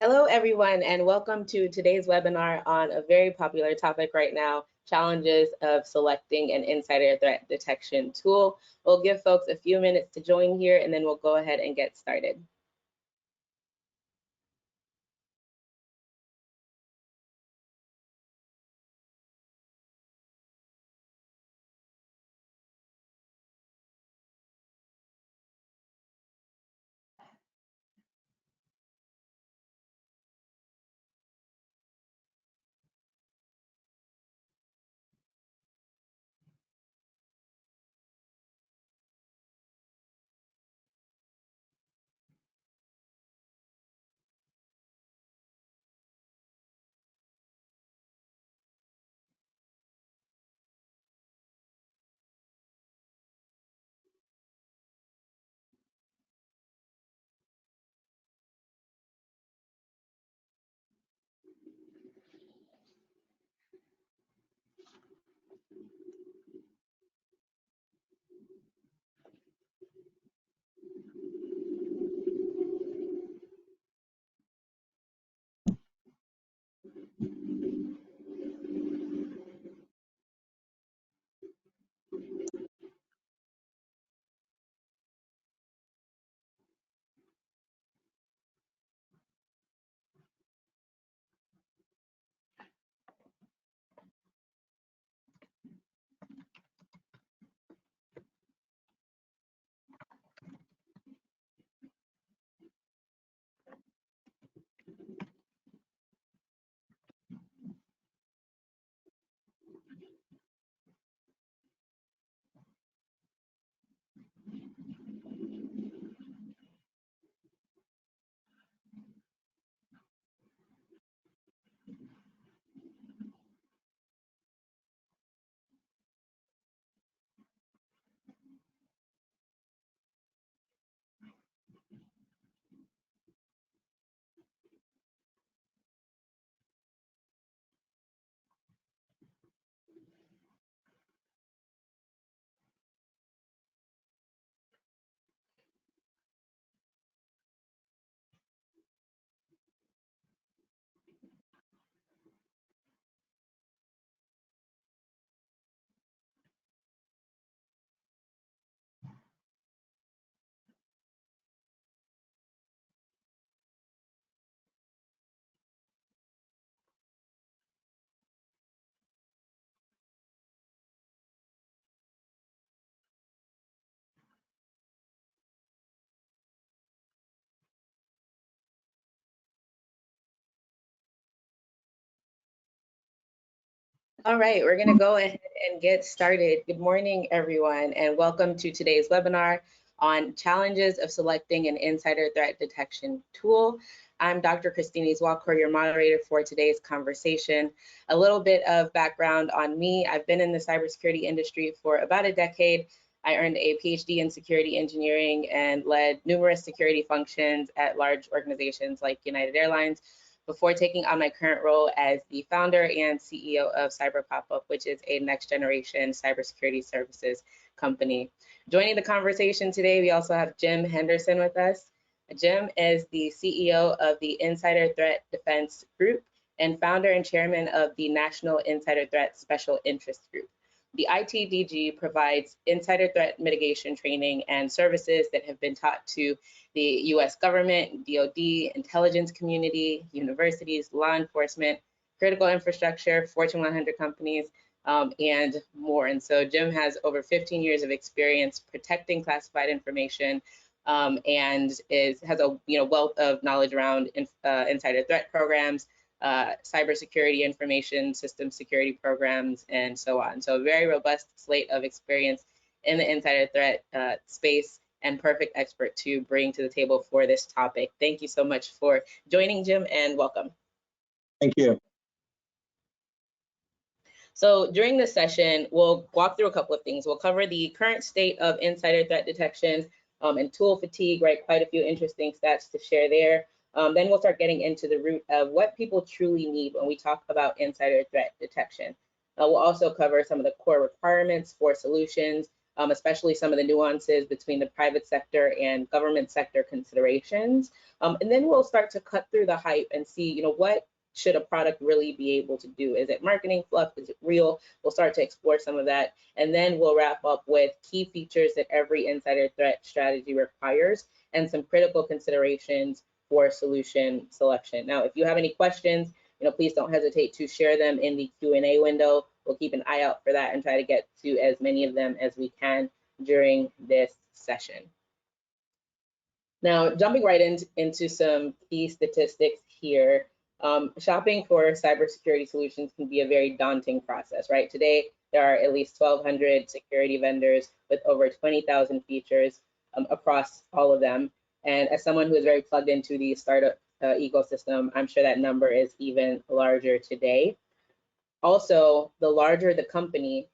Hello, everyone, and welcome to today's webinar on a very popular topic right now, challenges of selecting an insider threat detection tool. We'll give folks a few minutes to join here, and then we'll go ahead and get started. All right, we're going to go ahead and get started. Good morning, everyone, and welcome to today's webinar on challenges of selecting an insider threat detection tool. I'm Dr. Christine Walker, your moderator for today's conversation. A little bit of background on me. I've been in the cybersecurity industry for about a decade. I earned a PhD in security engineering and led numerous security functions at large organizations like United Airlines, before taking on my current role as the founder and CEO of Cyber Pop-Up, which is a next generation cybersecurity services company. Joining the conversation today, we also have Jim Henderson with us. Jim is the CEO of the Insider Threat Defense Group and founder and chairman of the National Insider Threat Special Interest Group. The ITDG provides insider threat mitigation training and services that have been taught to the US government, DoD, intelligence community, universities, law enforcement, critical infrastructure, Fortune 100 companies, and more. And so Jim has over 15 years of experience protecting classified information, and has a wealth of knowledge around insider threat programs, cybersecurity information system security programs, and so on. So a very robust slate of experience in the insider threat space, and perfect expert to bring to the table for this topic. Thank you so much for joining, Jim, and welcome. Thank you. So during this session, we'll walk through a couple of things. We'll cover the current state of insider threat detection and tool fatigue, right? Quite a few interesting stats to share there. Then we'll start getting into the root of what people truly need when we talk about insider threat detection. We'll also cover some of the core requirements for solutions, especially some of the nuances between the private sector and government sector considerations. And then we'll start to cut through the hype and see, what should a product really be able to do? Is it marketing fluff? Is it real? We'll start to explore some of that. And then we'll wrap up with key features that every insider threat strategy requires and some critical considerations for solution selection. Now, if you have any questions, please don't hesitate to share them in the Q&A window. We'll keep an eye out for that and try to get to as many of them as we can during this session. Now, jumping right into some key statistics here. Shopping for cybersecurity solutions can be a very daunting process, right? Today, there are at least 1,200 security vendors with over 20,000 features across all of them. And as someone who is very plugged into the startup ecosystem, I'm sure that number is even larger today. Also, the larger the company,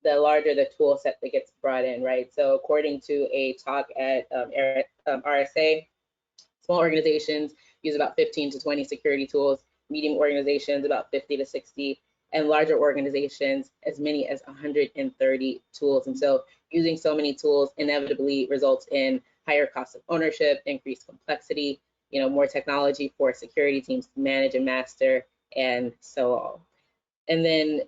the larger the tool set that gets brought in, right? So according to a talk at RSA, small organizations use about 15 to 20 security tools, medium organizations about 50 to 60, and larger organizations as many as 130 tools. And so using so many tools inevitably results in higher cost of ownership, increased complexity, more technology for security teams to manage and master, and so on. And then,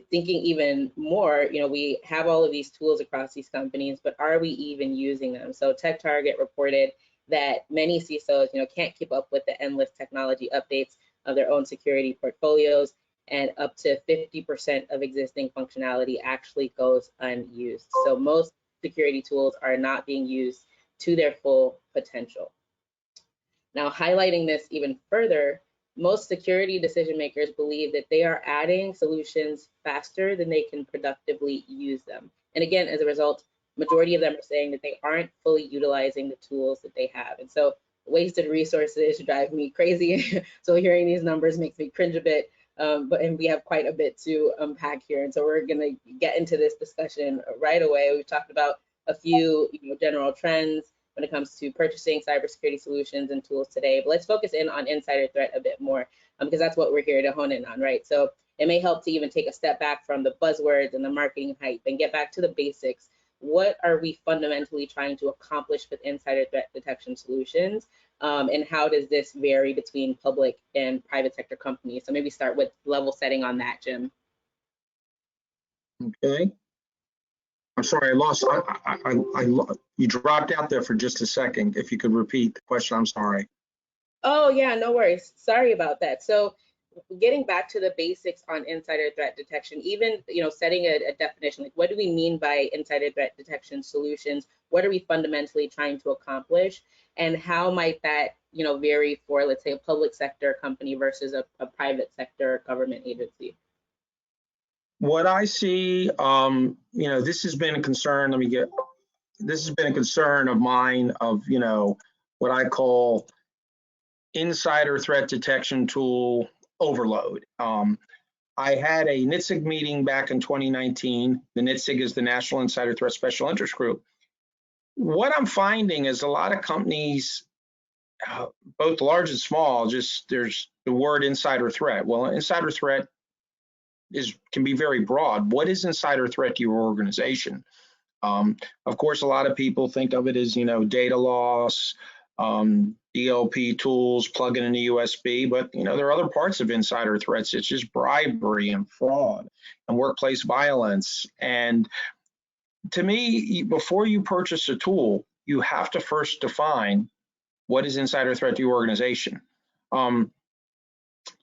thinking even more, we have all of these tools across these companies, but are we even using them? So TechTarget reported that many CISOs, can't keep up with the endless technology updates of their own security portfolios, and up to 50% of existing functionality actually goes unused. So most security tools are not being used to their full potential. Now, highlighting this even further, most security decision makers believe that they are adding solutions faster than they can productively use them. And again, as a result, majority of them are saying that they aren't fully utilizing the tools that they have. And so wasted resources drive me crazy. So hearing these numbers makes me cringe a bit, and we have quite a bit to unpack here. And so we're gonna get into this discussion right away. We've talked about a few general trends when it comes to purchasing cybersecurity solutions and tools today. But let's focus in on insider threat a bit more, because that's what we're here to hone in on, right? So it may help to even take a step back from the buzzwords and the marketing hype and get back to the basics. What are we fundamentally trying to accomplish with insider threat detection solutions? And how does this vary between public and private sector companies? So maybe start with level setting on that, Jim. Okay. I'm sorry, I lost. You dropped out there for just a second. If you could repeat the question, I'm sorry. Oh yeah, no worries. Sorry about that. So getting back to the basics on insider threat detection, even setting a definition, like what do we mean by insider threat detection solutions? What are we fundamentally trying to accomplish? And how might that vary for, let's say, a public sector company versus a private sector government agency? What I see, this has been a concern. This has been a concern of mine of, what I call insider threat detection tool overload. I had a NITSIG meeting back in 2019. The NITSIG is the National Insider Threat Special Interest Group. What I'm finding is a lot of companies, both large and small, there's the word insider threat. Well, insider threat can be very broad. What is insider threat to your organization? Of course, a lot of people think of it as, data loss, DLP tools, plugging in a USB, but there are other parts of insider threats. It's just bribery and fraud and workplace violence. And to me, before you purchase a tool, you have to first define what is insider threat to your organization.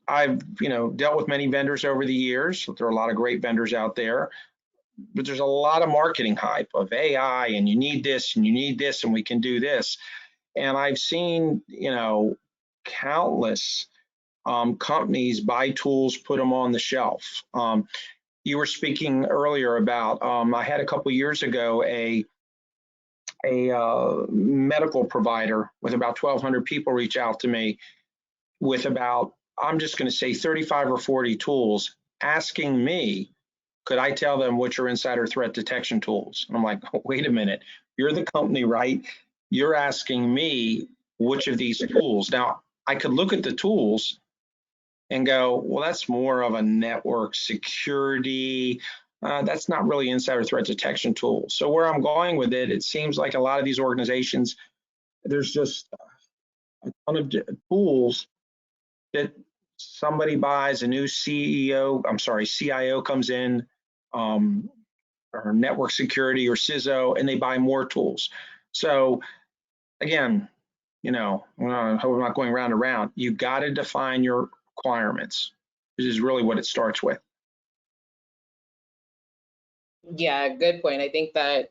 I've dealt with many vendors over the years. There are a lot of great vendors out there, but there's a lot of marketing hype of AI, and you need this and you need this and we can do this. And I've seen countless companies buy tools, put them on the shelf. You were speaking earlier about I had a couple years ago a medical provider with about 1,200 people reach out to me with about, I'm just going to say 35 or 40 tools, asking me, could I tell them which are insider threat detection tools? And I'm like, oh, wait a minute, you're the company, right? You're asking me which of these tools. Now, I could look at the tools and go, well, that's more of a network security, That's not really insider threat detection tool. So where I'm going with it, it seems like a lot of these organizations, there's just a ton of tools that somebody buys, a new CIO comes in, um, or network security or CISO, and they buy more tools. So again, I hope I'm not going round and round. You got to define your requirements. This is really what it starts with. Yeah, good point. I think that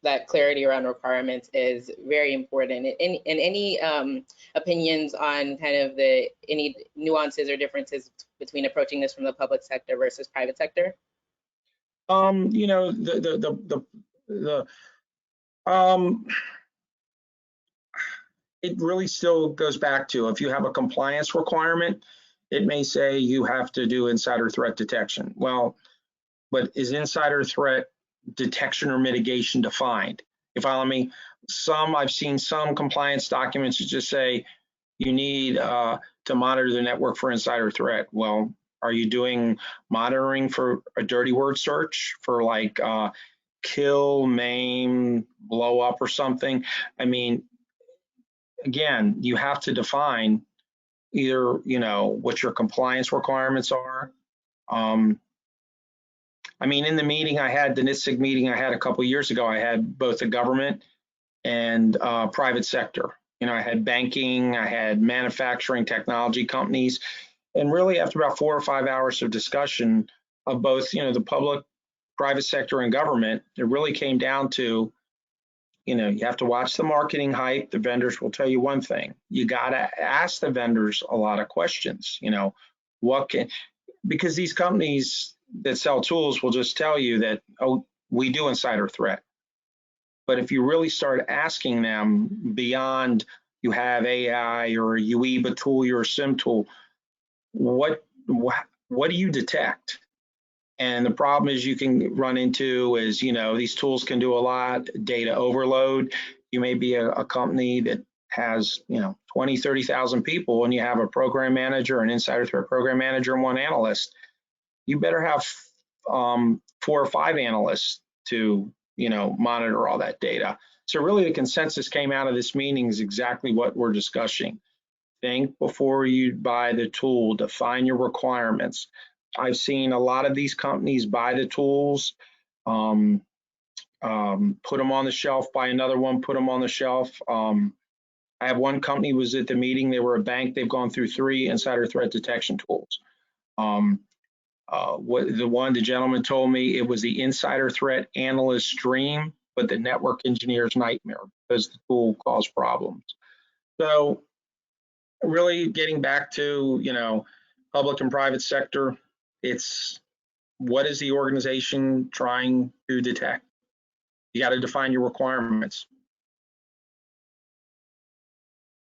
that clarity around requirements is very important. And any opinions on kind of any nuances or differences between approaching this from the public sector versus private sector? The um, it really still goes back to, if you have a compliance requirement, it may say you have to do insider threat detection. Well, but is insider threat detection or mitigation defined? You follow me? I've seen some compliance documents that just say you need to monitor the network for insider threat. Well, are you doing monitoring for a dirty word search for like kill, maim, blow up or something? I mean, again, you have to define either, what your compliance requirements are. I mean, in the meeting I had, the NISTIG meeting I had a couple of years ago, I had both the government and private sector. I had banking, I had manufacturing technology companies, and really after about 4 or 5 hours of discussion of both, the public, private sector, and government, it really came down to, you have to watch the marketing hype. The vendors will tell you one thing. You got to ask the vendors a lot of questions. Because these companies that sell tools will just tell you that, oh, we do insider threat. But if you really start asking them beyond, you have AI or a UEBA tool, you're a SIM tool, what do you detect? And the problem is you can run into is, these tools can do a lot, data overload. You may be a company that has, 20, 30,000 people, and you have a program manager, an insider threat program manager, and one analyst. You better have 4 or 5 analysts to, monitor all that data. So really the consensus came out of this meeting is exactly what we're discussing. Think before you buy the tool, define your requirements. I've seen a lot of these companies buy the tools, put them on the shelf, buy another one, put them on the shelf. I have one company was at the meeting, they were a bank, they've gone through 3 insider threat detection tools. The gentleman told me it was the insider threat analyst's dream, but the network engineer's nightmare because the tool caused problems. So really getting back to, public and private sector, it's what is the organization trying to detect? You got to define your requirements.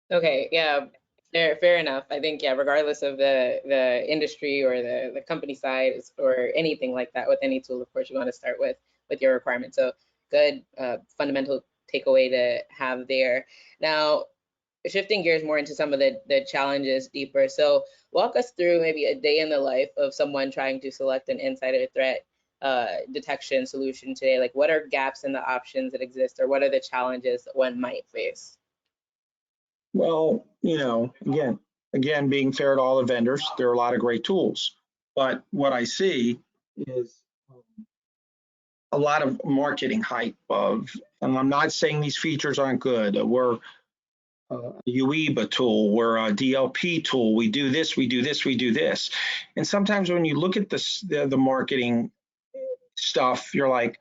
Okay, yeah, fair enough. I think, yeah, regardless of the industry or the company size or anything like that, with any tool, of course, you want to start with your requirements. So good fundamental takeaway to have there. Now, shifting gears more into some of the challenges deeper. So walk us through maybe a day in the life of someone trying to select an insider threat detection solution today. Like, what are gaps in the options that exist, or what are the challenges that one might face? Well, again, being fair to all the vendors, there are a lot of great tools. But what I see is a lot of marketing hype and I'm not saying these features aren't good. We're a UEBA tool, we're a DLP tool, we do this, we do this, we do this. And sometimes when you look at the marketing stuff, you're like,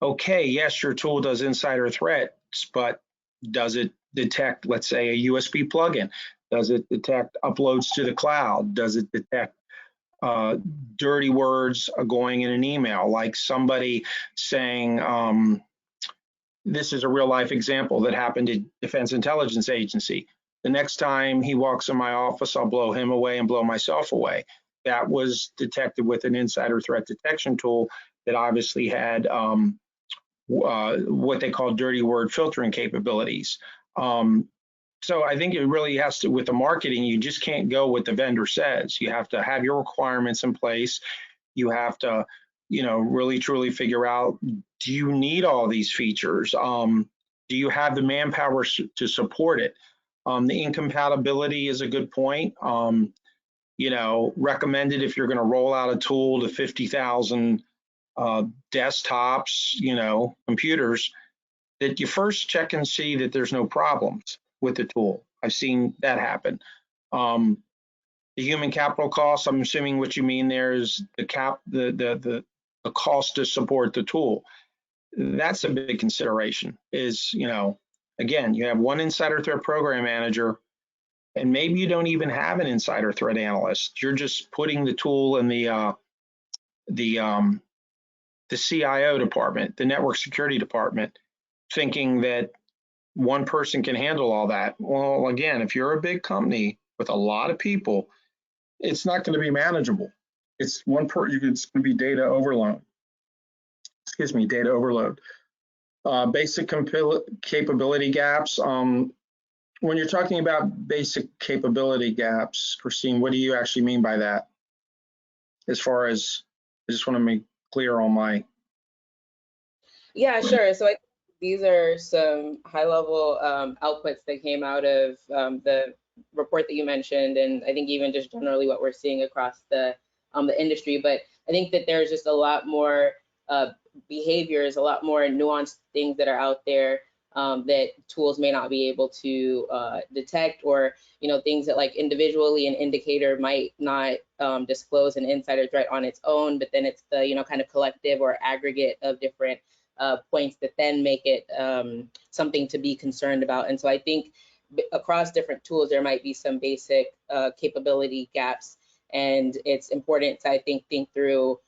okay, yes, your tool does insider threats, but does it detect, let's say, a USB plugin? Does it detect uploads to the cloud? Does it detect dirty words going in an email, like somebody saying, this is a real life example that happened at Defense Intelligence Agency. The next time he walks in my office, I'll blow him away and blow myself away. That was detected with an insider threat detection tool that obviously had what they call dirty word filtering capabilities. So I think it really has to, with the marketing, you just can't go what the vendor says. You have to have your requirements in place. You have to really truly figure out, do you need all these features? Do you have the manpower to support it? The incompatibility is a good point. Recommended if you're going to roll out a tool to 50,000 desktops, computers, that you first check and see that there's no problems with the tool. I've seen that happen. The human capital costs, I'm assuming what you mean there is the cost to support the tool. That's a big consideration is, again, you have one insider threat program manager, and maybe you don't even have an insider threat analyst. You're just putting the tool in the CIO department, the network security department, thinking that one person can handle all that. Well, again, if you're a big company with a lot of people, it's not going to be manageable. It's it's going to be data overload. Data overload. Basic capability gaps. When you're talking about basic capability gaps, Christine, what do you actually mean by that? As far as, I just want to make clear on my. Yeah, sure. So these are some high-level outputs that came out of the report that you mentioned, and I think even just generally what we're seeing across the industry. But I think that there's just a lot more behaviors, a lot more nuanced things that are out there that tools may not be able to detect, or things that like individually an indicator might not disclose an insider threat on its own, but then it's the kind of collective or aggregate of different points that then make it something to be concerned about. And so I think across different tools, there might be some basic capability gaps. And it's important to, I think through,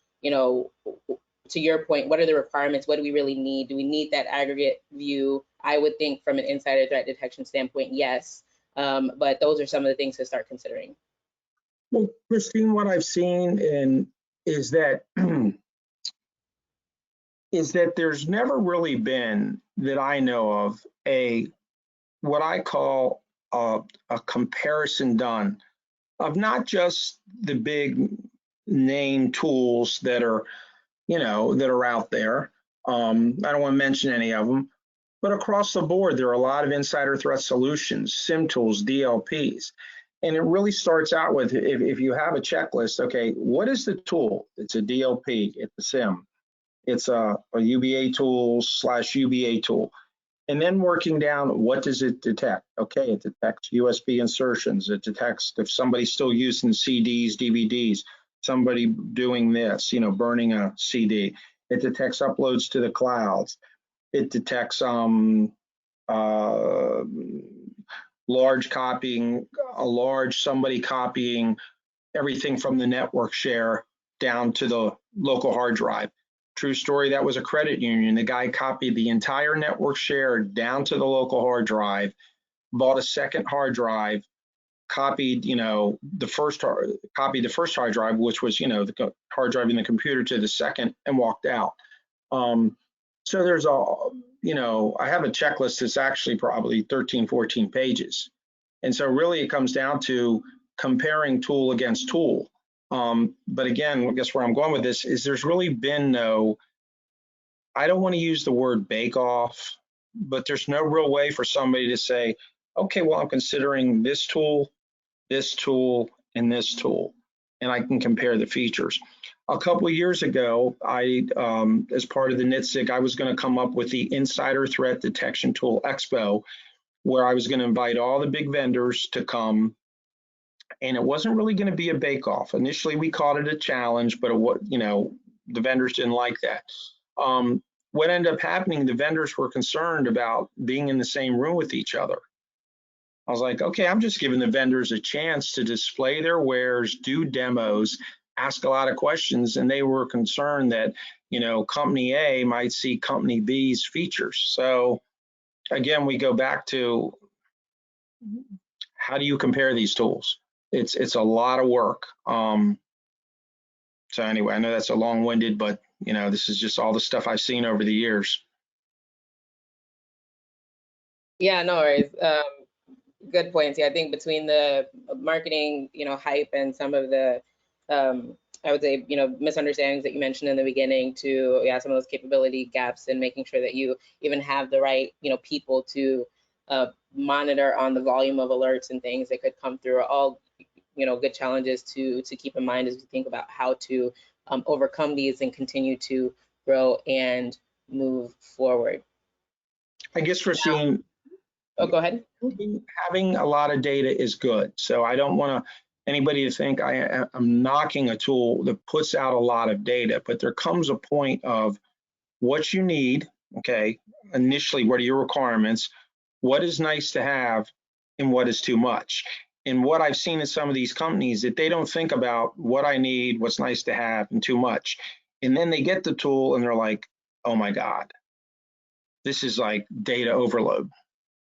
to your point, what are the requirements? What do we really need? Do we need that aggregate view? I would think from an insider threat detection standpoint, yes. But those are some of the things to start considering. Well, Christine, what I've seen is that there's never really been, that I know of, what I call a comparison done of not just the big name tools that are out there. I don't want to mention any of them, but across the board, there are a lot of insider threat solutions, SIM tools, DLPs. And it really starts out with, if you have a checklist, okay, what is the tool? It's a DLP, it's a SIM, it's a UBA tool / UBA tool. And then working down, what does it detect? Okay, it detects USB insertions. It detects if somebody's still using CDs, DVDs, somebody doing this, burning a CD. It detects uploads to the clouds. It detects somebody copying everything from the network share down to the local hard drive. True story, that was a credit union. The guy copied the entire network share down to the local hard drive, bought a second hard drive, copied the first hard drive, which was the hard drive in the computer, to the second, and walked out. So there's I have a checklist that's actually probably 13, 14 pages. And so really it comes down to comparing tool against tool. But again, I guess where I'm going with this is there's really been no, I don't want to use the word bake off, but there's no real way for somebody to say, okay, well, I'm considering this tool, and this tool, and I can compare the features. A couple of years ago, as part of the NITSIG, I was going to come up with the Insider Threat Detection Tool Expo, where I was going to invite all the big vendors to come. And it wasn't really going to be a bake-off. Initially, we called it a challenge, but the vendors didn't like that. What ended up happening, the vendors were concerned about being in the same room with each other. I was like, okay, I'm just giving the vendors a chance to display their wares, do demos, ask a lot of questions, and they were concerned that, company A might see company B's features. So again, we go back to, how do you compare these tools? It's a lot of work. So anyway, I know that's a long-winded, but this is just all the stuff I've seen over the years. Yeah, no worries. Good points. Yeah, I think between the marketing, hype, and some of the I would say, misunderstandings that you mentioned in the beginning to, yeah, some of those capability gaps and making sure that you even have the right, people to monitor on the volume of alerts and things that could come through are all, good challenges to keep in mind as we think about how to overcome these and continue to grow and move forward. I guess we're seeing Oh, go ahead. having a lot of data is good. So I don't want anybody to think I'm knocking a tool that puts out a lot of data, but there comes a point of what you need, okay, initially, what are your requirements, what is nice to have, and what is too much. And what I've seen in some of these companies that they don't think about what I need, what's nice to have, and too much. And then they get the tool and they're like, oh my God, this is like data overload.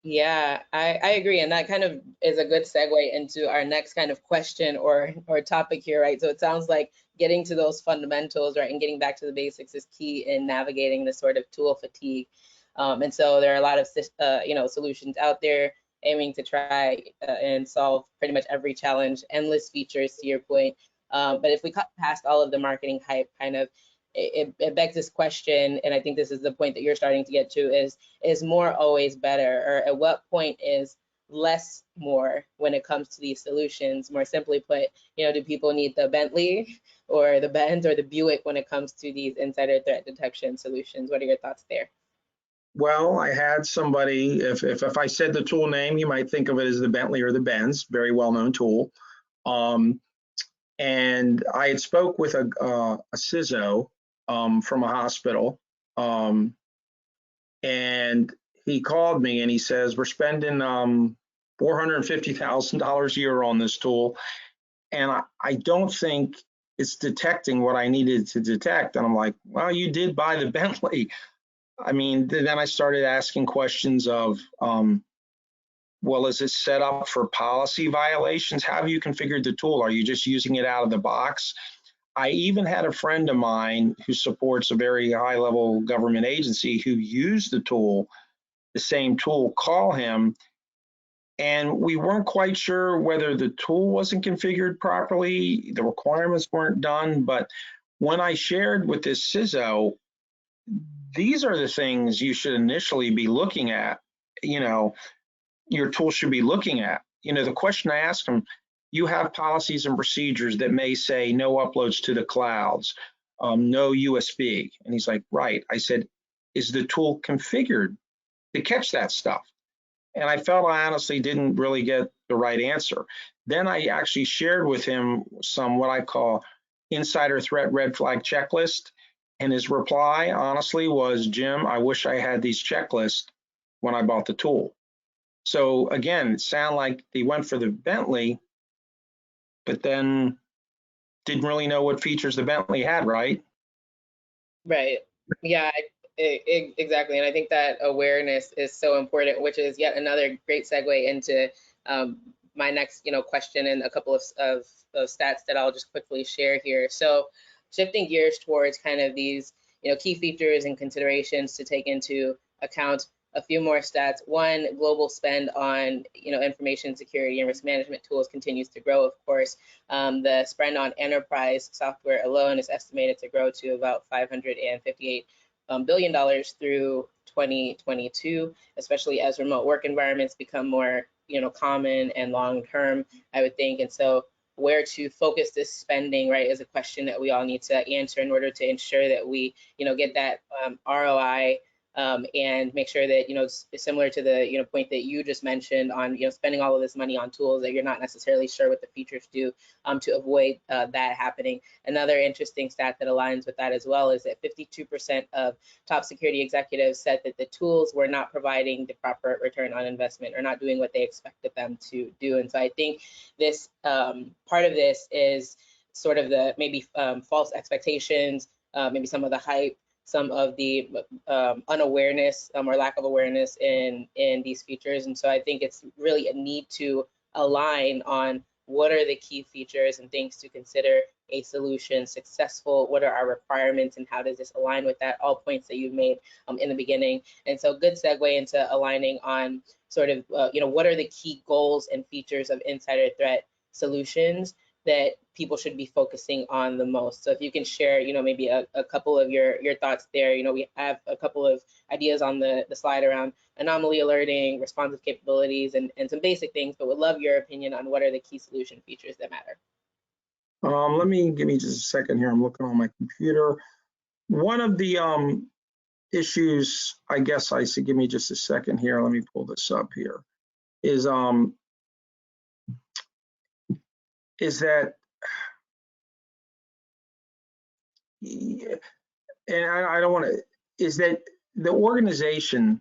Yeah, I agree. And that kind of is a good segue into our next kind of question or topic here, right? So it sounds like getting to those fundamentals, right, and getting back to the basics is key in navigating this sort of tool fatigue. And so there are a lot of solutions out there aiming to try and solve pretty much every challenge, endless features to your point. But if we cut past all of the marketing hype, kind of it begs this question, and I think this is the point that you're starting to get to, is more always better? Or at what point is less more when it comes to these solutions? More simply put, do people need the Bentley or the Benz or the Buick when it comes to these insider threat detection solutions? What are your thoughts there? Well, I had somebody, if I said the tool name, you might think of it as the Bentley or the Benz, very well-known tool. And I had spoke with a CISO from a hospital, and he called me and he says, we're spending $450,000 a year on this tool, and I don't think it's detecting what I needed to detect. And I'm like, well, you did buy the Bentley. I mean, then I started asking questions of, well, is it set up for policy violations? How have you configured the tool? Are you just using it out of the box? I even had a friend of mine who supports a very high level government agency who used the tool, the same tool, call him. And we weren't quite sure whether the tool wasn't configured properly, the requirements weren't done. But when I shared with this CISO, these are the things you should initially be looking at, your tool should be looking at. The question I asked him, you have policies and procedures that may say no uploads to the clouds, no USB. And he's like, right. I said, is the tool configured to catch that stuff? And I felt I honestly didn't really get the right answer. Then I actually shared with him some what I call insider threat red flag checklist. And his reply, honestly, was, Jim, I wish I had these checklists when I bought the tool. So again, it sounded like they went for the Bentley, but then didn't really know what features the Bentley had, right? Right. Yeah, exactly. And I think that awareness is so important, which is yet another great segue into my next, question and a couple of stats that I'll just quickly share here. So shifting gears towards kind of these, key features and considerations to take into account. A few more stats. One, global spend on information security and risk management tools continues to grow. Of course, the spend on enterprise software alone is estimated to grow to about $558 billion through 2022, especially as remote work environments become more common and long term, I would think. And so where to focus this spending, right, is a question that we all need to answer in order to ensure that we get that ROI. And make sure that it's similar to the point that you just mentioned on spending all of this money on tools that you're not necessarily sure what the features do, to avoid that happening. Another interesting stat that aligns with that as well is that 52% of top security executives said that the tools were not providing the proper return on investment or not doing what they expected them to do. And so I think this part of this is sort of the maybe false expectations, maybe some of the hype, some of the unawareness or lack of awareness in these features. And so I think it's really a need to align on what are the key features and things to consider a solution successful, what are our requirements, and how does this align with that, all points that you've made in the beginning. And so good segue into aligning on sort of, what are the key goals and features of insider threat solutions. that people should be focusing on the most. So if you can share, maybe a couple of your thoughts there. We have a couple of ideas on the slide around anomaly alerting, responsive capabilities, and some basic things, but would love your opinion on what are the key solution features that matter. Give me just a second here. I'm looking on my computer. One of the issues, I guess I should give me just a second here. Let me pull this up here. Is that, and I don't want to, is that the organization,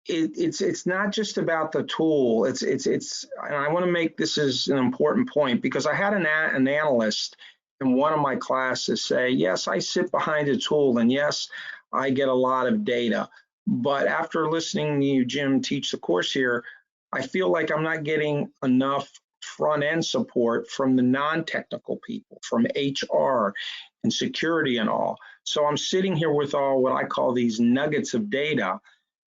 it's not just about the tool. It's and I want to make this as an important point, because I had an analyst in one of my classes say, yes, I sit behind a tool, and yes, I get a lot of data. But after listening to you, Jim, teach the course here, I feel like I'm not getting enough front end support from the non-technical people, from HR and security and all. So I'm sitting here with all what I call these nuggets of data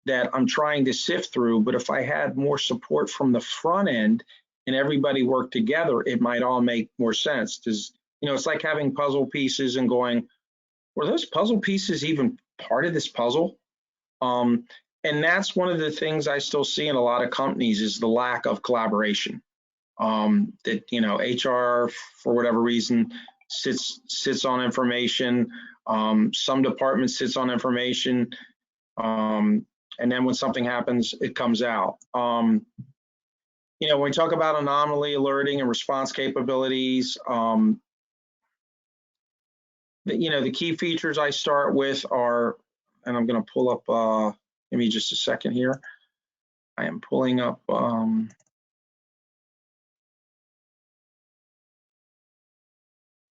that I'm trying to sift through. But if I had more support from the front end and everybody worked together, it might all make more sense. Because, it's like having puzzle pieces and going, were those puzzle pieces even part of this puzzle? And that's one of the things I still see in a lot of companies, is the lack of collaboration. That, HR, for whatever reason, sits on information. Some departments sits on information. And then when something happens, it comes out. When we talk about anomaly alerting and response capabilities, the key features I start with are, and I'm going to pull up, give me just a second here. I am pulling up,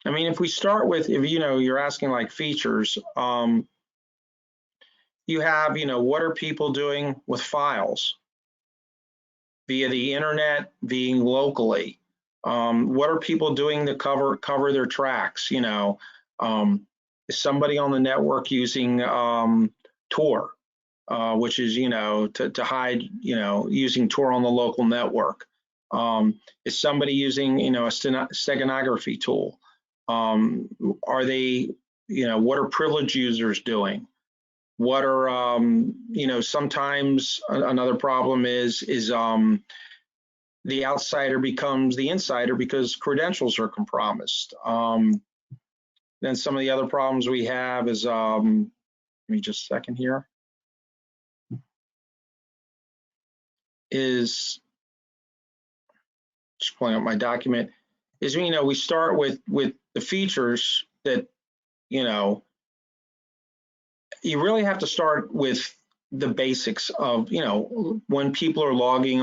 if we start with, if you're asking like features, you have, what are people doing with files via the internet, being locally? What are people doing to cover their tracks? Is somebody on the network using Tor, which is, to hide, using Tor on the local network? Is somebody using, a steganography tool? Are they, what are privileged users doing? What are, sometimes another problem is the outsider becomes the insider because credentials are compromised. Then some of the other problems we have is, give me just a second here, is just pulling up my document, is, we start with the features that, you really have to start with the basics of, when people are logging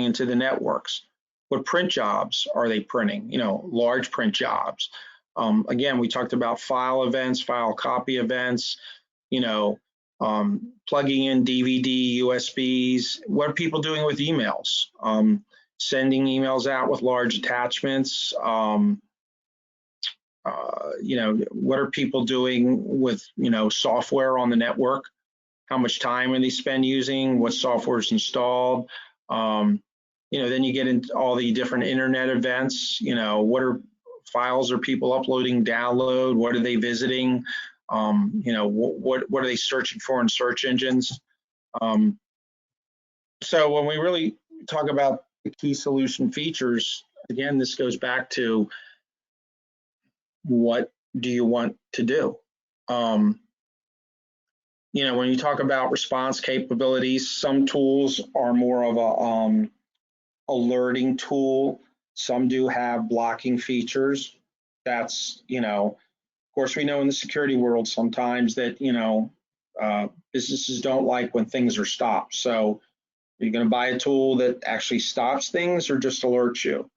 into the networks, what print jobs are they printing? Large print jobs. Again, we talked about file events, file copy events, plugging in DVD, USBs. What are people doing with emails? Sending emails out with large attachments. What are people doing with, software on the network? How much time are they spend using? What software is installed? Then you get into all the different internet events. What are files are people uploading, download? What are they visiting? What are they searching for in search engines? So when we really talk about the key solution features, again, this goes back to, what do you want to do? When you talk about response capabilities, some tools are more of a alerting tool. Some do have blocking features. That's, of course, we know in the security world sometimes that, businesses don't like when things are stopped. So you're going to buy a tool that actually stops things or just alerts you.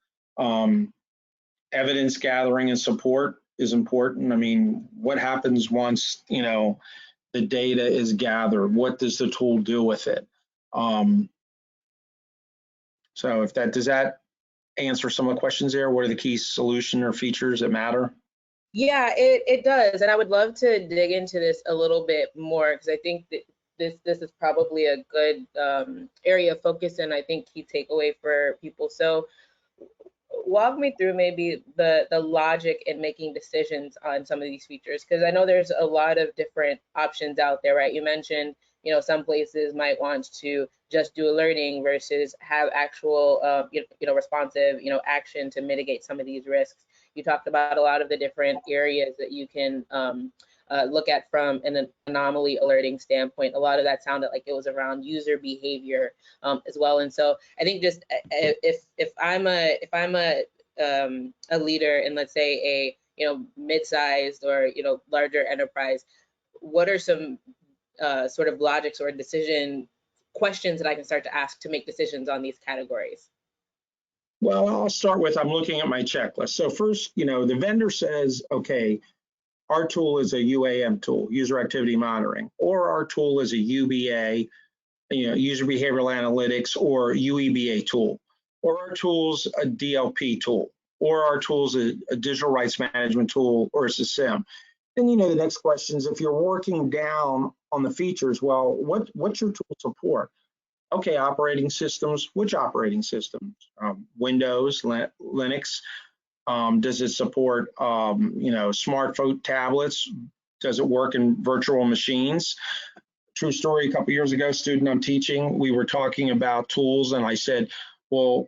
Evidence gathering and support is important. What happens once, the data is gathered? What does the tool do with it? So if does that answer some of the questions there? What are the key solution or features that matter? Yeah, it does. And I would love to dig into this a little bit more, because I think that this is probably a good area of focus, and I think key takeaway for people. So walk me through maybe the logic in making decisions on some of these features, because I know there's a lot of different options out there, right? You mentioned, some places might want to just do alerting versus have actual, responsive, action to mitigate some of these risks. You talked about a lot of the different areas that you can look at from an anomaly alerting standpoint. A lot of that sounded like it was around user behavior as well. And so I think just if I'm a leader in, let's say, a mid-sized or larger enterprise, what are some sort of logics or decision questions that I can start to ask to make decisions on these categories? Well, I'll start with, I'm looking at my checklist. So first, the vendor says, okay, our tool is a UAM tool, user activity monitoring, or our tool is a UBA, user behavioral analytics, or UEBA tool, or our tool's a DLP tool, or our tool's a digital rights management tool, or it's a SIM. Then the next question is, if you're working down on the features, well, what's your tool support? Okay, operating systems. Which operating systems? Windows, Linux. Does it support smartphone tablets? Does it work in virtual machines? True story, a couple years ago, student I'm teaching, we were talking about tools, and I said, well,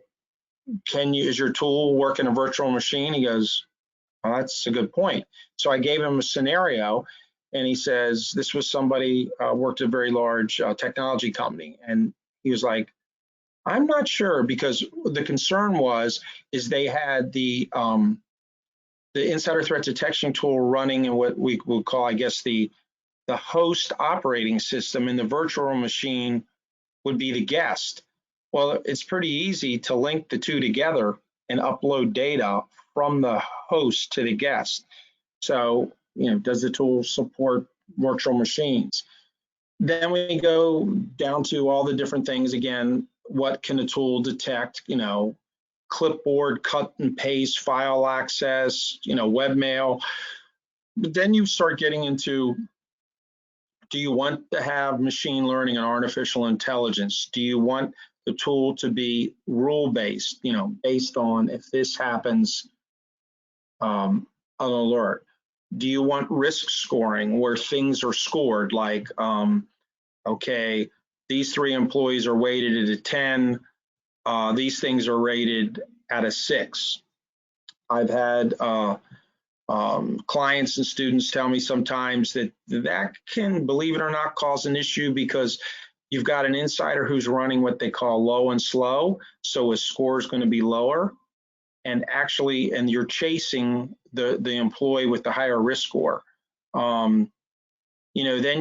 is your tool work in a virtual machine? He goes, well, that's a good point. So I gave him a scenario, and he says, this was somebody worked at a very large technology company, and he was like, I'm not sure, because the concern is they had the insider threat detection tool running in what we would call, I guess, the host operating system, and the virtual machine would be the guest. Well, it's pretty easy to link the two together and upload data from the host to the guest. So, does the tool support virtual machines? Then we go down to all the different things. Again, what can the tool detect? Clipboard, cut and paste, file access, webmail. But then you start getting into, do you want to have machine learning and artificial intelligence? Do you want the tool to be rule-based, based on, if this happens, an alert? Do you want risk scoring, where things are scored, like, okay, these 3 employees are weighted at a 10, these things are rated at a 6. I've had clients and students tell me sometimes that can, believe it or not, cause an issue, because you've got an insider who's running what they call low and slow, so his score is going to be lower, and you're chasing the employee with the higher risk score. Then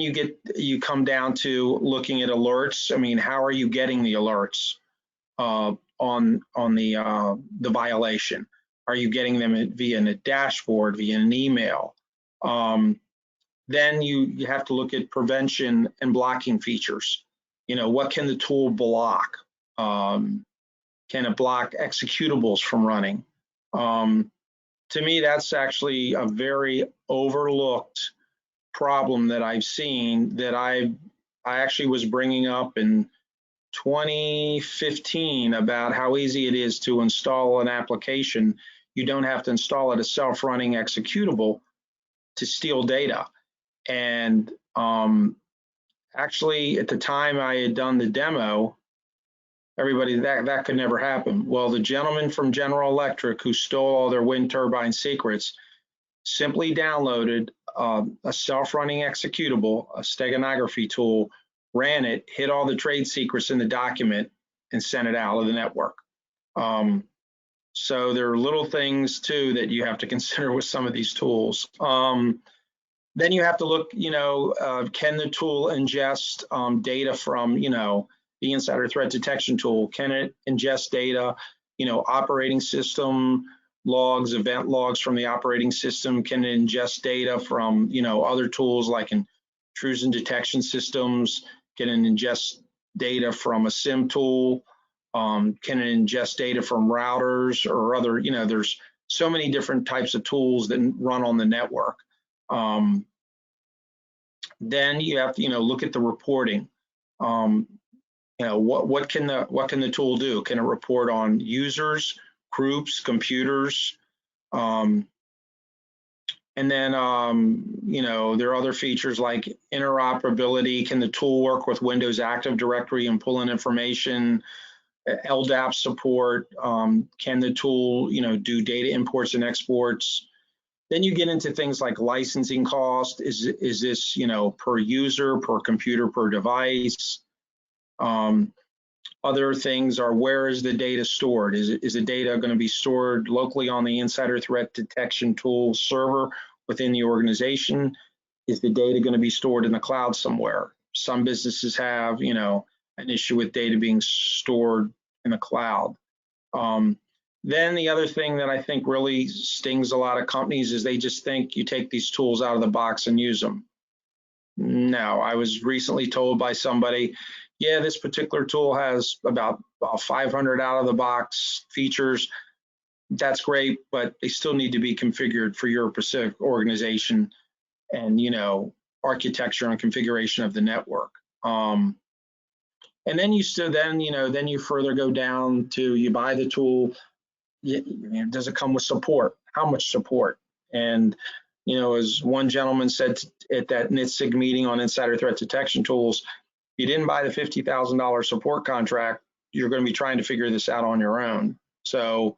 you come down to looking at alerts. I mean, how are you getting the alerts on the violation? Are you getting them via a dashboard, via an email? Then you have to look at prevention and blocking features. What can the tool block? Can it block executables from running? To me, that's actually a very overlooked problem that I've seen, that I actually was bringing up in 2015 about how easy it is to install an application. You don't have to install it, a self-running executable, to steal data. And actually, at the time I had done the demo, everybody, that could never happen. Well, the gentleman from General Electric who stole all their wind turbine secrets simply downloaded a self-running executable, a steganography tool, ran it, hit all the trade secrets in the document, and sent it out of the network. So there are little things too that you have to consider with some of these tools. Then you have to look, can the tool ingest data from, the insider threat detection tool? Can it ingest data, operating system logs, event logs from the operating system? Can it ingest data from, other tools like intrusion detection systems? Can it ingest data from a SIM tool? Can it ingest data from routers or other, there's so many different types of tools that run on the network. Then you have to, look at the reporting. What can the tool do? Can it report on users, groups, computers. Um, and then, there are other features like interoperability. Can the tool work with Windows Active Directory and pull in information? LDAP support. Can the tool, do data imports and exports? Then you get into things like licensing cost. Is this, per user, per computer, per device? Other things are, where is the data stored? Is the data going to be stored locally on the insider threat detection tool server within the organization? Is the data going to be stored in the cloud somewhere? Some businesses have, an issue with data being stored in the cloud. Then the other thing that I think really stings a lot of companies is they just think you take these tools out of the box and use them. No, I was recently told by somebody, yeah, this particular tool has about 500 out of the box features. That's great, but they still need to be configured for your specific organization and, architecture and configuration of the network. And then then you further go down to, you buy the tool. Does it come with support? How much support? And, as one gentleman said at that NITSIG meeting on insider threat detection tools, you didn't buy the $50,000 support contract, you're going to be trying to figure this out on your own. So,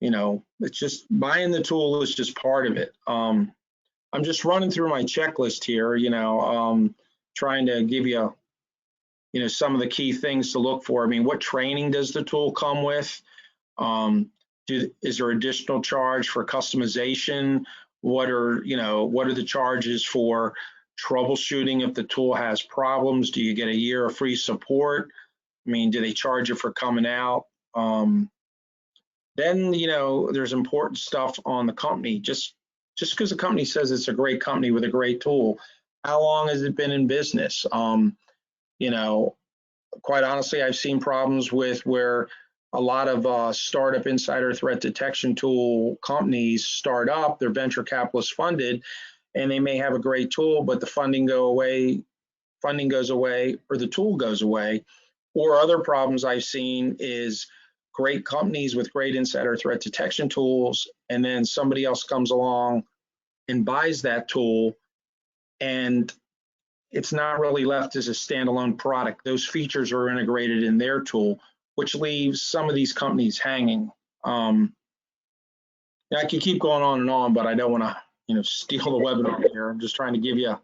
it's just buying the tool is just part of it. I'm just running through my checklist here, trying to give you, some of the key things to look for. I mean, what training does the tool come with? Is there additional charge for customization? What are the charges for troubleshooting if the tool has problems? Do you get a year of free support? I mean, do they charge you for coming out? Then, there's important stuff on the company. Just because the company says it's a great company with a great tool, how long has it been in business? Quite honestly, I've seen problems with where a lot of startup insider threat detection tool companies start up, they're venture capitalist funded, and they may have a great tool, but the funding goes away, or the tool goes away. Or other problems I've seen is great companies with great insider threat detection tools, and then somebody else comes along and buys that tool, and it's not really left as a standalone product. Those features are integrated in their tool, which leaves some of these companies hanging. I could keep going on, but I don't want to, steal the webinar here. I'm just trying to give you.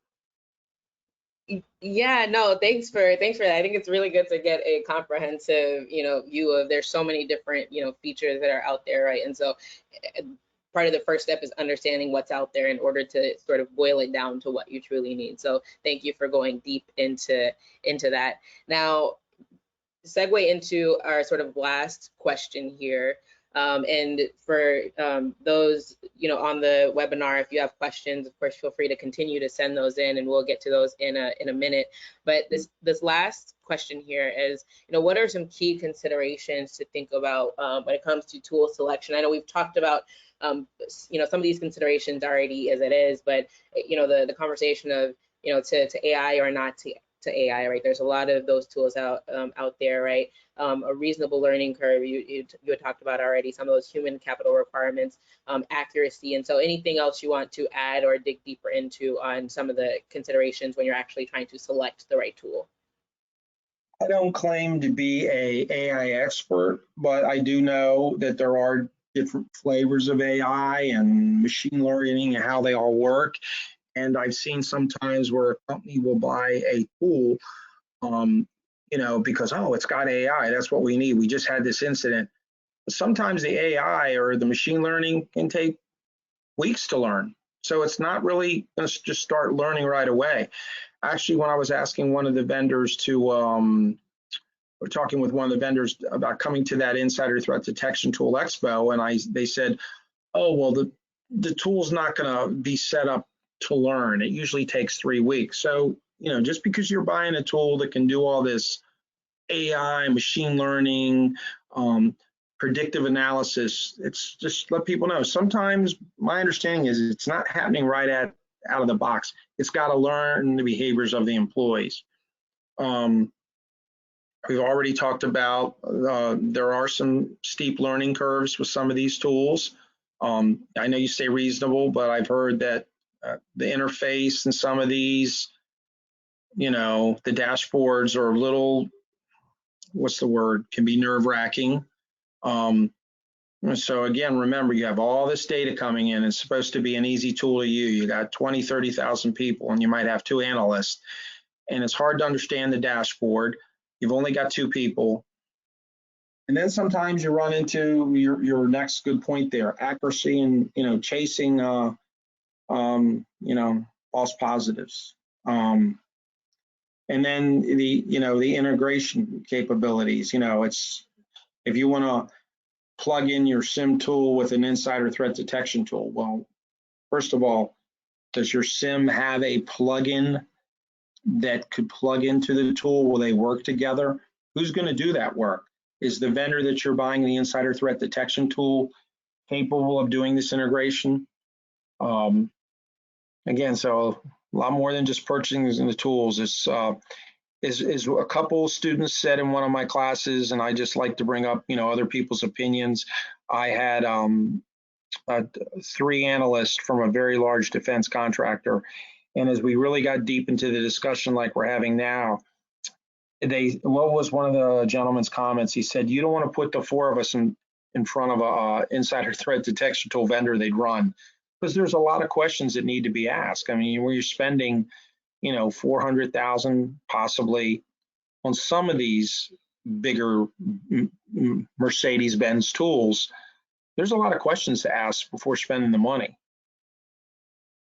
Yeah, no, thanks for that. I think it's really good to get a comprehensive, view of, there's so many different, features that are out there, right? And so part of the first step is understanding what's out there in order to sort of boil it down to what you truly need. So thank you for going deep into that. Now, segue into our sort of last question here. And for those, on the webinar, if you have questions, of course, feel free to continue to send those in, and we'll get to those in a minute. But this last question here is, what are some key considerations to think about when it comes to tool selection? I know we've talked about some of these considerations already as it is, but the conversation of to AI or not to AI, right? There's a lot of those tools out there, right? A reasonable learning curve, you had talked about already, some of those human capital requirements, accuracy. And so anything else you want to add or dig deeper into on some of the considerations when you're actually trying to select the right tool? I don't claim to be a AI expert, but I do know that there are different flavors of AI and machine learning and how they all work. And I've seen sometimes where a company will buy a tool, because, oh, it's got AI, that's what we need. We just had this incident. But sometimes the AI or the machine learning can take weeks to learn. So it's not really going to just start learning right away. Actually, when I was asking one of the vendors we're talking with one of the vendors about coming to that Insider Threat Detection Tool Expo, and they said, oh, well, the tool's not going to be set up to learn. It usually takes 3 weeks. So, just because you're buying a tool that can do all this AI, machine learning, predictive analysis, it's just let people know. Sometimes my understanding is it's not happening right out of the box. It's got to learn the behaviors of the employees. We've already talked about there are some steep learning curves with some of these tools. I know you say reasonable, but I've heard that the interface in some of these, the dashboards are a little, what's the word, can be nerve wracking. So again, remember, you have all this data coming in. It's supposed to be an easy tool to use. You got 20, 30,000 people, and you might have 2 analysts, and it's hard to understand the dashboard. You've only got 2 people. And then sometimes you run into your next good point there, accuracy and, chasing, false positives. And then the integration capabilities, it's, if you want to plug in your SIM tool with an insider threat detection tool. Well, first of all, does your SIM have a plugin that could plug into the tool? Will they work together? Who's going to do that work? Is the vendor that you're buying the insider threat detection tool capable of doing this integration? Again, so a lot more than just purchasing the tools. It's is a couple students said in one of my classes, and I just like to bring up, other people's opinions. I had 3 analysts from a very large defense contractor, and as we really got deep into the discussion like we're having now, what was one of the gentleman's comments? He said, you don't want to put the 4 of us in front of a insider threat detection tool vendor they'd run, because there's a lot of questions that need to be asked. I mean, where you're spending 400,000 possibly on some of these bigger Mercedes-Benz tools, there's a lot of questions to ask before spending the money.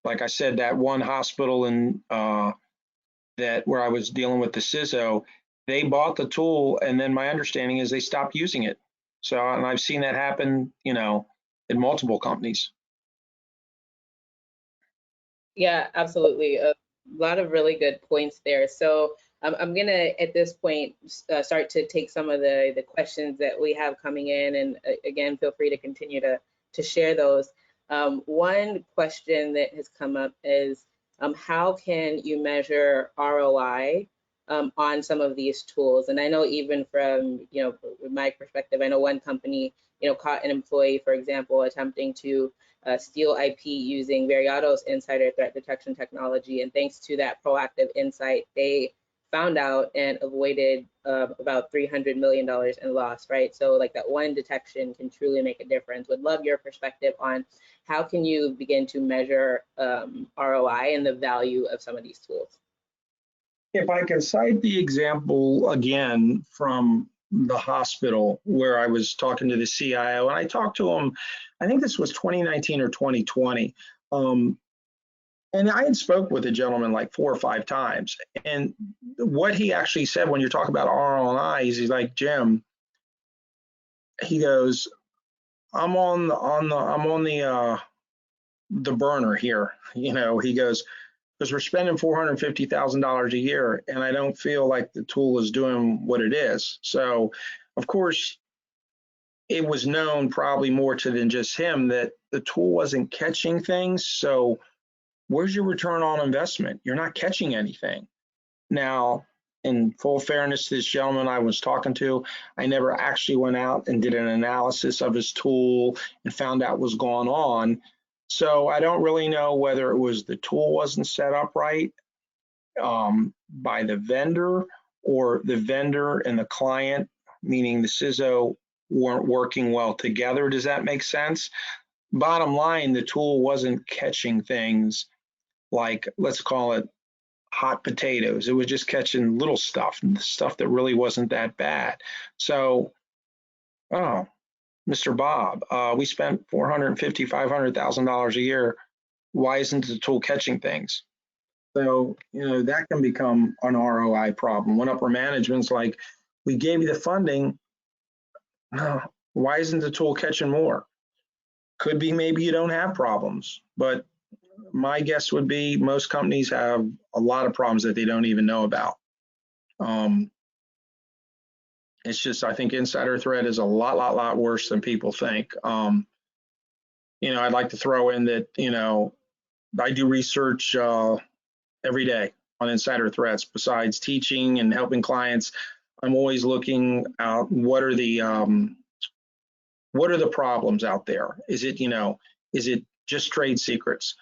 Like I said, that one hospital in that where I was dealing with the CISO, they bought the tool, and then my understanding is they stopped using it. So, and I've seen that happen, in multiple companies. Yeah, absolutely. A lot of really good points there. So I'm going to, at this point, start to take some of the questions that we have coming in. And again, feel free to continue to share those. One question that has come up is, how can you measure ROI on some of these tools? And I know even from, my perspective, I know one company, caught an employee, for example, attempting to steal IP using Veriato's insider threat detection technology. And thanks to that proactive insight, they found out and avoided about $300 million in loss, right? So like that one detection can truly make a difference. Would love your perspective on how can you begin to measure ROI and the value of some of these tools. If I can cite the example again from the hospital where I was talking to the CIO, and I talked to him, I think this was 2019 or 2020. And I had spoke with a gentleman like 4 or 5 times. And what he actually said when you're talking about ROI, he's like, Jim, he goes, I'm on the burner here. He goes, because we're spending $450,000 a year, and I don't feel like the tool is doing what it is. So, of course, it was known probably more to than just him that the tool wasn't catching things. So, where's your return on investment? You're not catching anything. Now, in full fairness to this gentleman I was talking to, I never actually went out and did an analysis of his tool and found out what was going on. So I don't really know whether it was the tool wasn't set up right by the vendor, or the vendor and the client, meaning the CISO, weren't working well together. Does that make sense? Bottom line, the tool wasn't catching things like, let's call it hot potatoes. It was just catching little stuff that really wasn't that bad. So, oh, Mr. Bob, we spent $450,000, $500,000 a year. Why isn't the tool catching things? So, that can become an ROI problem. When upper management's like, we gave you the funding, why isn't the tool catching more? Could be maybe you don't have problems, but my guess would be most companies have a lot of problems that they don't even know about. It's just, I think insider threat is a lot worse than people think. I'd like to throw in that, I do research every day on insider threats. Besides teaching and helping clients I'm always looking out, what are the problems out there? Is it, is it just trade secrets?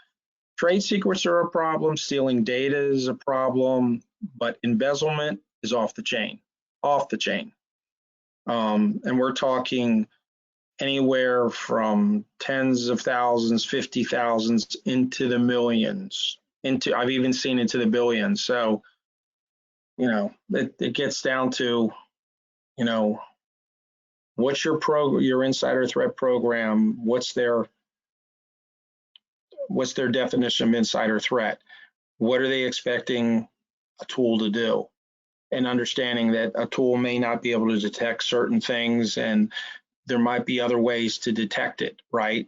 Trade secrets are a problem, stealing data is a problem, but embezzlement is off the chain, off the chain. And we're talking anywhere from tens of thousands, 50,000s into the millions, I've even seen into the billions. So, it gets down to, what's your insider threat program? What's their definition of insider threat? What are they expecting a tool to do? And understanding that a tool may not be able to detect certain things, and there might be other ways to detect it, right?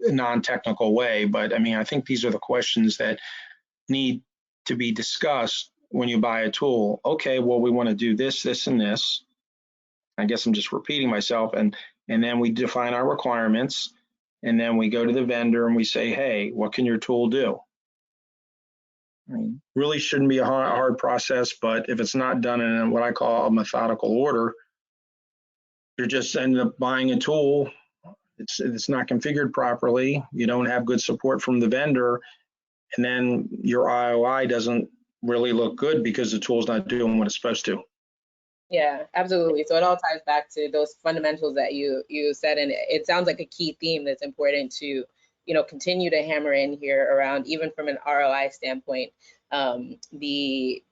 A non-technical way. But I mean, I think these are the questions that need to be discussed when you buy a tool. Okay, well, we want to do this, this, and this. I guess I'm just repeating myself. And then we define our requirements. And then we go to the vendor and we say, hey, what can your tool do? I mean, really shouldn't be a hard process, but if it's not done in what I call a methodical order, you're just end up buying a tool. It's not configured properly. You don't have good support from the vendor, and then your ROI doesn't really look good because the tool's not doing what it's supposed to. Yeah, absolutely. So it all ties back to those fundamentals that you said, and it sounds like a key theme that's important to continue to hammer in here around, even from an ROI standpoint. It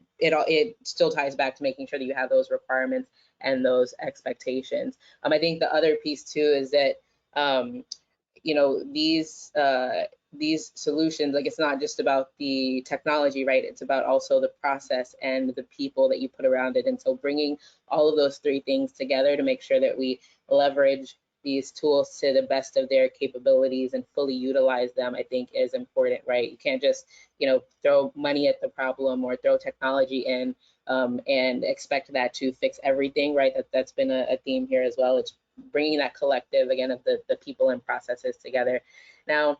still ties back to making sure that you have those requirements and those expectations. I think the other piece too is that these solutions, like, it's not just about the technology, right? It's about also the process and the people that you put around it. And so bringing all of those three things together to make sure that we leverage these tools to the best of their capabilities and fully utilize them, I think is important, right? You can't just, throw money at the problem or throw technology in and expect that to fix everything, right? That's been a theme here as well. It's bringing that collective, again, of the people and processes together. Now,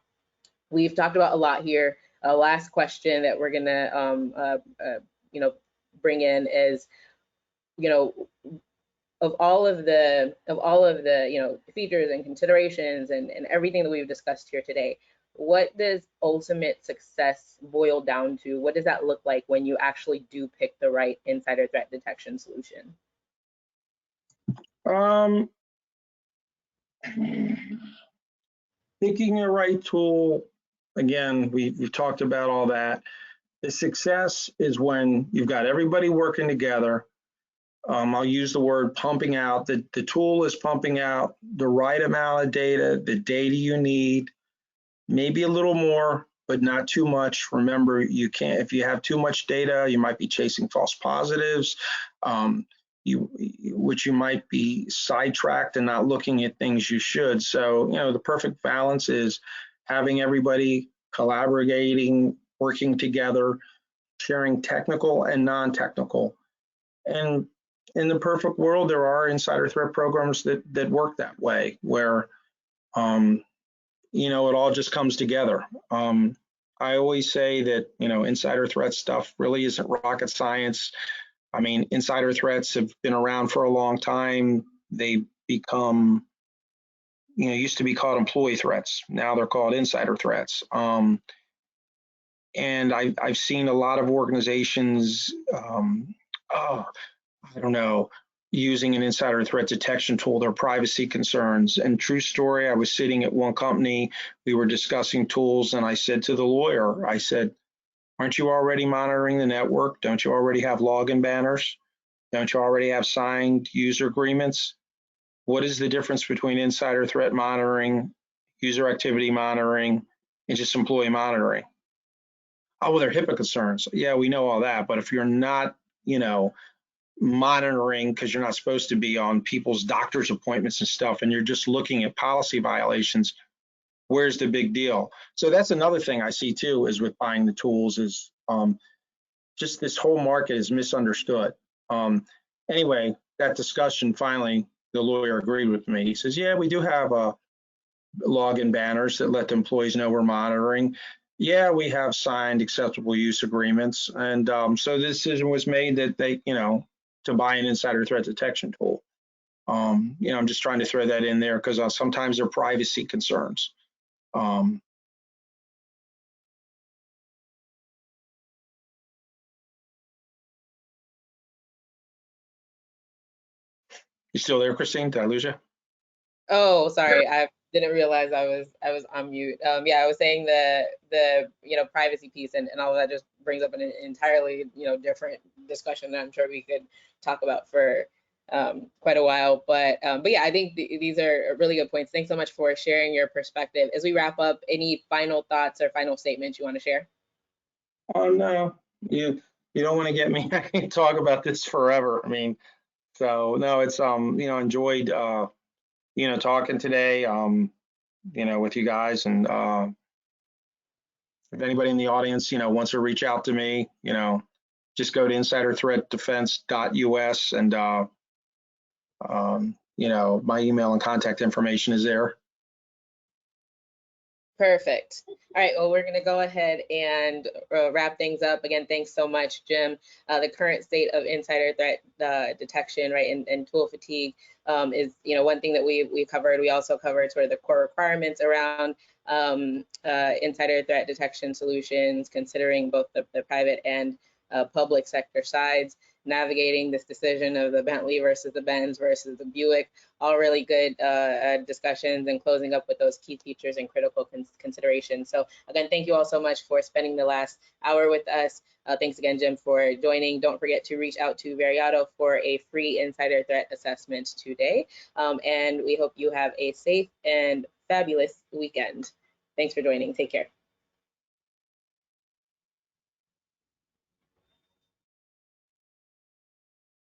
we've talked about a lot here. Last question that we're gonna, bring in is, of all of the features and considerations and everything that we've discussed here today, what does ultimate success boil down to? What does that look like when you actually do pick the right insider threat detection solution? Picking the right tool, again, we've talked about all that. The success is when you've got everybody working together. I'll use the word pumping out. The tool is pumping out the right amount of data, the data you need, maybe a little more, but not too much. Remember, you can't, if you have too much data, you might be chasing false positives, which you might be sidetracked and not looking at things you should. So, the perfect balance is having everybody collaborating, working together, sharing technical and non-technical. And in the perfect world, there are insider threat programs that work that way, where it all just comes together. I always say that insider threat stuff really isn't rocket science. I mean, insider threats have been around for a long time. They become, used to be called employee threats. Now they're called insider threats. And I've seen a lot of organizations, I don't know, using an insider threat detection tool, their privacy concerns. And true story, I was sitting at one company, we were discussing tools, and I said to the lawyer, I said, aren't you already monitoring the network? Don't you already have login banners? Don't you already have signed user agreements? What is the difference between insider threat monitoring, user activity monitoring, and just employee monitoring? Oh, well, they're HIPAA concerns. Yeah, we know all that. But if you're not, monitoring, because you're not supposed to be on people's doctor's appointments and stuff, and you're just looking at policy violations, where's the big deal? So that's another thing I see too, is with buying the tools, is just this whole market is misunderstood. Anyway, that discussion, finally, the lawyer agreed with me. He says, yeah, we do have login banners that let the employees know we're monitoring. Yeah, we have signed acceptable use agreements. And so the decision was made that they, to buy an insider threat detection tool. You know, I'm just trying to throw that in there because sometimes there are privacy concerns. You still there, Christine? Did I lose you? Oh, sorry, I didn't realize I was on mute. Yeah, I was saying the privacy piece and all of that just brings up an entirely different discussion that I'm sure we could talk about for quite a while. But yeah, I think these are really good points. Thanks so much for sharing your perspective. As we wrap up, any final thoughts or final statements you want to share? Oh no, you don't want to get me. I can talk about this forever. I mean, so no, it's you know, enjoyed you know, talking today you know, with you guys, and if anybody in the audience, you know, wants to reach out to me, you know, just go to insiderthreatdefense.us, and you know, my email and contact information is there. Perfect. All right, well, we're going to go ahead and wrap things up. Again, thanks so much, Jim. The current state of insider threat detection, right, and tool fatigue is, one thing that we covered. We also covered sort of the core requirements around insider threat detection solutions, considering both the private and public sector sides, navigating this decision of the Bentley versus the Benz versus the Buick. All really good discussions, and closing up with those key features and critical considerations. So again, thank you all so much for spending the last hour with us. Thanks again, Jim, for joining. Don't forget to reach out to Veriato for a free insider threat assessment today. And we hope you have a safe and fabulous weekend. Thanks for joining. Take care.